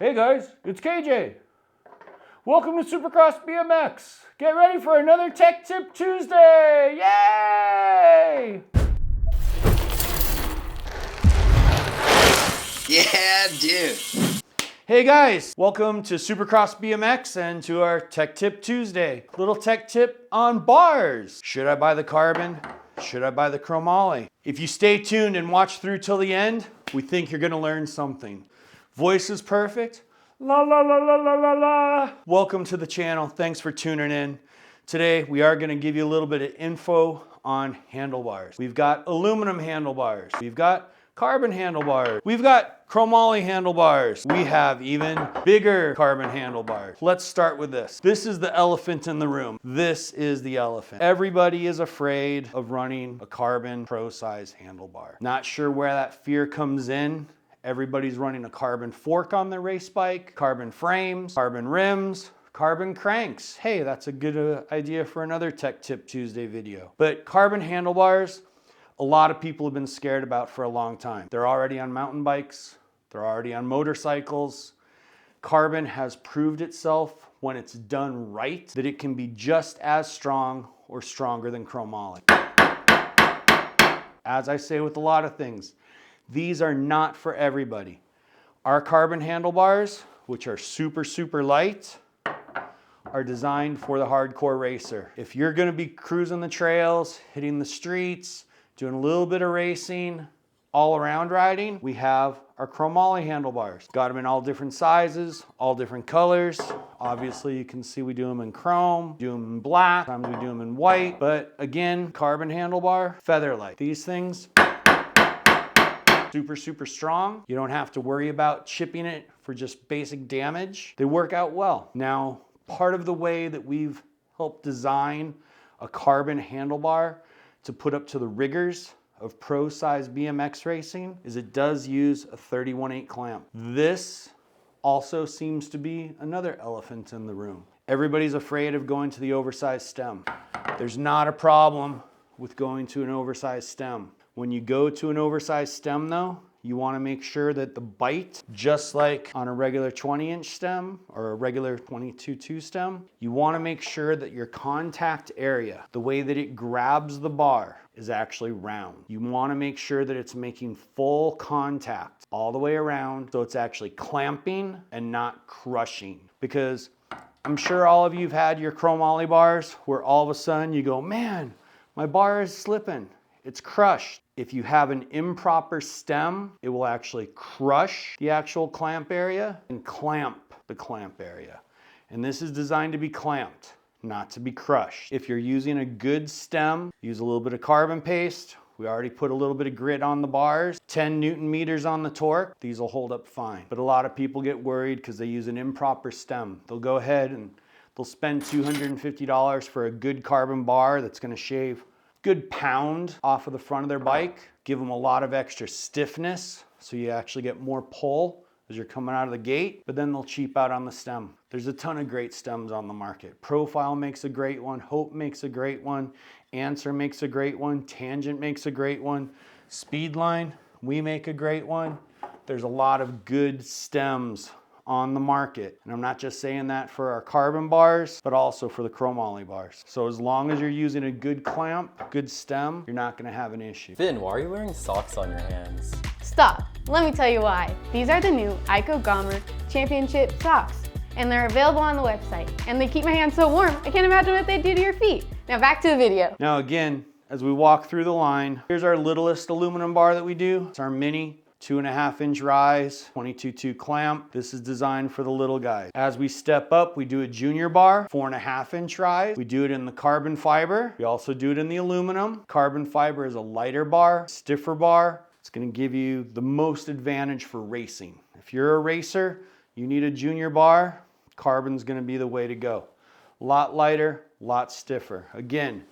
Hey guys, it's KJ. Welcome to Supercross BMX. Get ready for another Tech Tip Tuesday. Yay! Yeah, dude. Hey guys, welcome to Supercross BMX and to our Tech Tip Tuesday. Little tech tip on bars. Should I buy the carbon? Should I buy the chromoly? If you stay tuned and watch through till the end, we think you're gonna learn something. Voice is perfect. La la la la la la la. Welcome to the channel. Thanks for tuning in. Today we are gonna give you a little bit of info on handlebars. We've got aluminum handlebars. We've got carbon handlebars. We've got chromoly handlebars. We have even bigger carbon handlebars. Let's start with this. This is the elephant in the room. This is the elephant. Everybody is afraid of running a carbon pro size handlebar. Not sure where that fear comes in. Everybody's running a carbon fork on their race bike, carbon frames, carbon rims, carbon cranks. Hey, that's a good idea for another Tech Tip Tuesday video. But carbon handlebars, a lot of people have been scared about for a long time. They're already on mountain bikes. They're already on motorcycles. Carbon has proved itself when it's done right that it can be just as strong or stronger than chromoly. As I say with a lot of things, these are not for everybody. Our carbon handlebars, which are super light, are designed for the hardcore racer. If you're gonna be cruising the trails, hitting the streets, doing a little bit of racing, all around riding, we have our chromoly handlebars. Got them in all different sizes, all different colors. Obviously you can see we do them in chrome, do them in black, sometimes we do them in white, but again, carbon handlebar, feather light. These things, super strong. You don't have to worry about chipping it for just basic damage. They work out well. Now, part of the way that we've helped design a carbon handlebar to put up to the rigors of pro size BMX racing is it does use a 31/8 clamp. This also seems to be another elephant in the room. Everybody's afraid of going to the oversized stem. There's not a problem with going to an oversized stem. When you go to an oversized stem though, you want to make sure that the bite, just like on a regular 20-inch stem or a regular 22/2 stem, you want to make sure that your contact area, the way that it grabs the bar, is actually round. You want to make sure that it's making full contact all the way around so it's actually clamping and not crushing. Because I'm sure all of you have had your chromoly bars where all of a sudden you go, man, my bar is slipping. It's crushed. If you have an improper stem, it will actually crush the actual clamp area and clamp the clamp area. And this is designed to be clamped, not to be crushed. If you're using a good stem, use a little bit of carbon paste. We already put a little bit of grit on the bars, 10 Newton meters on the torque. These will hold up fine. But a lot of people get worried because they use an improper stem. They'll go ahead and they'll spend $250 for a good carbon bar that's gonna shave good pound off of the front of their bike, give them a lot of extra stiffness so you actually get more pull as you're coming out of the gate, but then they'll cheap out on the stem. There's a ton of great stems on the market. Profile makes a great one, Hope makes a great one, Answer makes a great one, Tangent makes a great one, Speedline, we make a great one. There's a lot of good stems on the market. And I'm not just saying that for our carbon bars, but also for the chromoly bars. So as long as you're using a good clamp, good stem, you're not gonna have an issue. Finn, why are you wearing socks on your hands? Stop, let me tell you why. These are the new Ico Gomer Championship socks, and they're available on the website. And they keep my hands so warm, I can't imagine what they do to your feet. Now back to the video. Now again, as we walk through the line, here's our littlest aluminum bar that we do. It's our mini. 2.5-inch rise, 22/2 clamp. This is designed for the little guys. As we step up, we do a junior bar, 4.5-inch rise. We do it in the carbon fiber. We also do it in the aluminum. Carbon fiber is a lighter bar, stiffer bar. It's gonna give you the most advantage for racing. If you're a racer, you need a junior bar, carbon's gonna be the way to go. A lot lighter, a lot stiffer. Again,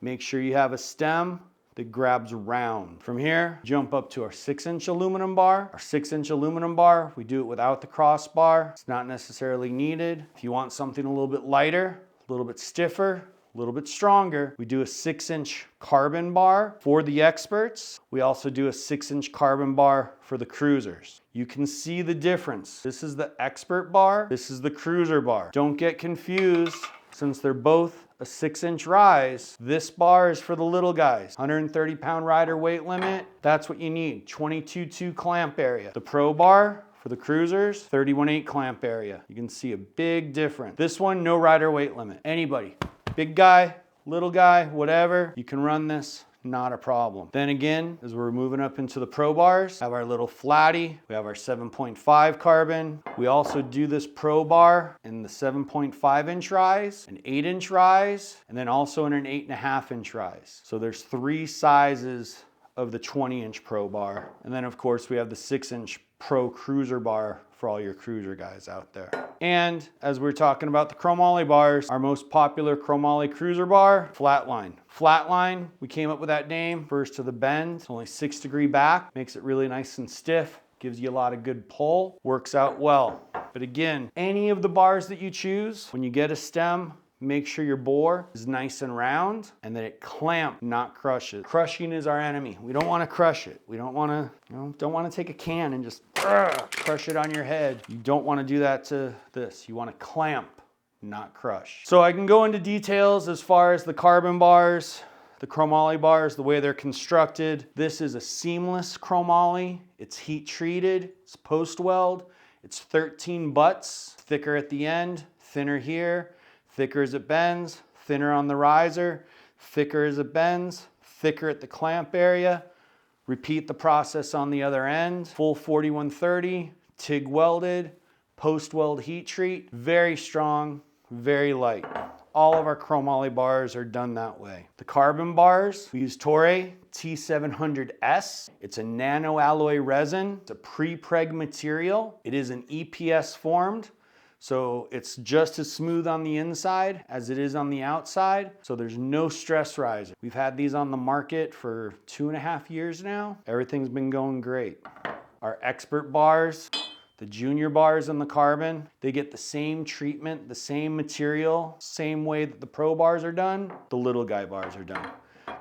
make sure you have a stem that grabs round. From here, jump up to our 6-inch aluminum bar. Our 6-inch aluminum bar, we do it without the crossbar. It's not necessarily needed. If you want something a little bit lighter, a little bit stiffer, a little bit stronger, we do a 6-inch carbon bar for the experts. We also do a 6-inch carbon bar for the cruisers. You can see the difference. This is the expert bar, this is the cruiser bar. Don't get confused, since they're both a 6-inch rise. This bar is for the little guys. 130-pound rider weight limit, that's what you need. 22.2 clamp area. The pro bar, for the cruisers, 31.8 clamp area. You can see a big difference. This one, no rider weight limit. Anybody, big guy, little guy, whatever, you can run this, not a problem. Then again, as we're moving up into the pro bars, have our little flatty, we have our 7.5 carbon. We also do this pro bar in the 7.5 inch rise, an 8-inch rise, and then also in an 8.5 inch rise. So there's 3 sizes of the 20-inch pro bar. And then of course we have the 6-inch pro cruiser bar for all your cruiser guys out there. And as we're talking about the chromoly bars, our most popular chromoly cruiser bar, flatline. Flatline, we came up with that name first to the bend. It's only 6-degree back, makes it really nice and stiff, gives you a lot of good pull, works out well. But again, any of the bars that you choose, when you get a stem, make sure your bore is nice and round and that it clamps, not crushes. Crushing is our enemy. We don't want to crush it. We don't want to, don't want to take a can and just crush it on your head. You don't want to do that to this. You want to clamp, not crush. So I can go into details as far as the carbon bars, the chromoly bars, the way they're constructed. This is a seamless chromoly. It's heat treated, it's post weld. It's 13 butts, thicker at the end, thinner here. Thicker as it bends, thinner on the riser, thicker as it bends, thicker at the clamp area. Repeat the process on the other end. Full 4130, TIG welded, post weld heat treat, very strong, very light. All of our chromoly bars are done that way. The carbon bars, we use Toray T700S. It's a nano alloy resin. It's a pre-preg material. It is an EPS formed. So it's just as smooth on the inside as it is on the outside. So there's no stress riser. We've had these on the market for 2.5 years now. Everything's been going great. Our expert bars, the junior bars in the carbon, they get the same treatment, the same material, same way that the pro bars are done, the little guy bars are done.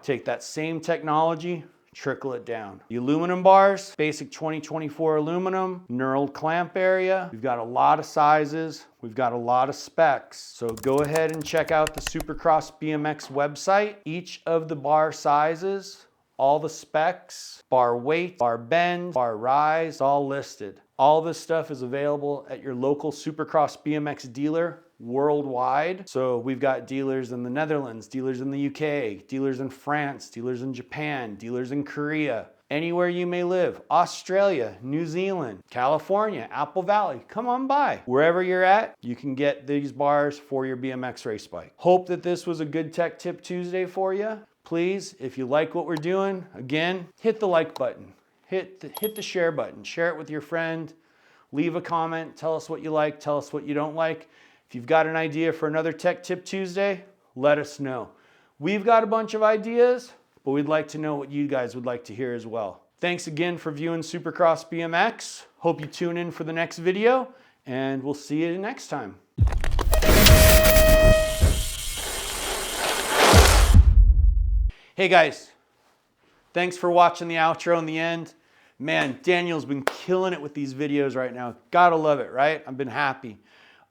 Take that same technology, trickle it down. The aluminum bars, basic 2024 aluminum, knurled clamp area. We've got a lot of sizes. We've got a lot of specs. So go ahead and check out the Supercross BMX website. Each of the bar sizes, all the specs, bar weight, bar bend, bar rise, all listed. All this stuff is available at your local Supercross BMX dealer worldwide. So we've got dealers in the Netherlands, dealers in the UK, dealers in France, dealers in Japan, dealers in Korea, anywhere you may live, Australia, New Zealand, California, Apple Valley, come on by. Wherever you're at, you can get these bars for your BMX race bike. Hope that this was a good Tech Tip Tuesday for you. Please, if you like what we're doing, again, hit the like button, hit the share button, share it with your friend, leave a comment, tell us what you like, tell us what you don't like. If you've got an idea for another Tech Tip Tuesday, let us know. We've got a bunch of ideas, but we'd like to know what you guys would like to hear as well. Thanks again for viewing Supercross BMX. Hope you tune in for the next video, and we'll see you next time. Hey guys, thanks for watching the outro in the end. Man, Daniel's been killing it with these videos right now. Gotta love it, right? I've been happy.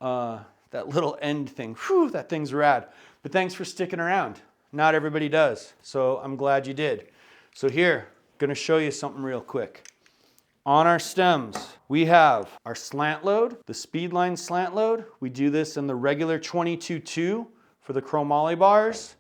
That little end thing, whew, that thing's rad. But thanks for sticking around. Not everybody does, so I'm glad you did. So here, gonna show you something real quick. On our stems, we have our slant load, the Speedline slant load. We do this in the regular 22.2 for the chromoly bars.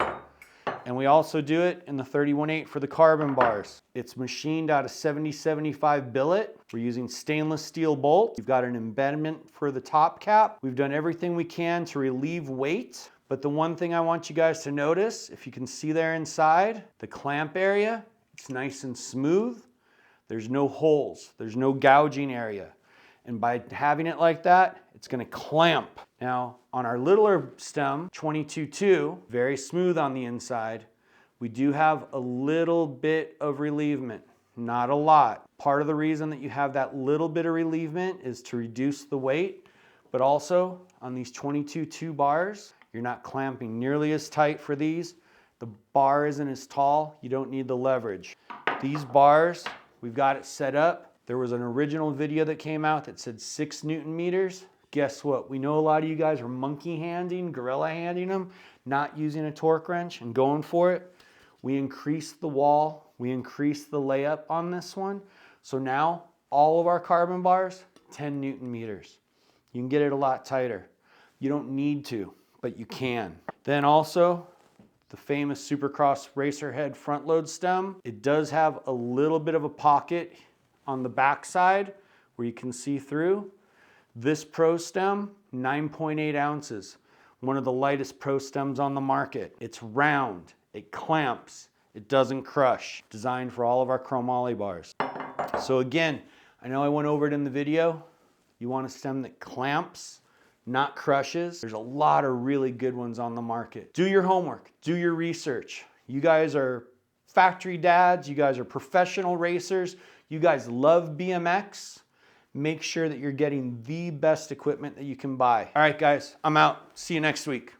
And we also do it in the 31.8 for the carbon bars. It's machined out of 7075 billet. We're using stainless steel bolts. We've got an embedment for the top cap. We've done everything we can to relieve weight. But the one thing I want you guys to notice, if you can see there inside, the clamp area, it's nice and smooth. There's no holes, there's no gouging area. And by having it like that, it's gonna clamp. Now, on our littler stem, 22.2, very smooth on the inside, we do have a little bit of relievement, not a lot. Part of the reason that you have that little bit of relievement is to reduce the weight, but also on these 22.2 bars, You're not clamping nearly as tight for these. The bar isn't as tall. You don't need the leverage. These bars, we've got it set up. There was an original video that came out that said 6 Newton meters. Guess what? We know a lot of you guys are monkey handing, gorilla handing them, not using a torque wrench and going for it. We increased the wall. We increased the layup on this one. So now all of our carbon bars, 10 Newton meters. You can get it a lot tighter. You don't need to, but you can. Then also, the famous Supercross racer head front load stem. It does have a little bit of a pocket on the back side where you can see through. This pro stem, 9.8 ounces. One of the lightest pro stems on the market. It's round, it clamps, it doesn't crush. Designed for all of our chromoly bars. So again, I know I went over it in the video. You want a stem that clamps, not crushes. There's a lot of really good ones on the market. Do your homework, do your research. You guys are factory dads, you guys are professional racers, you guys love BMX. Make sure that you're getting the best equipment that you can buy. All right, guys, I'm out. See you next week.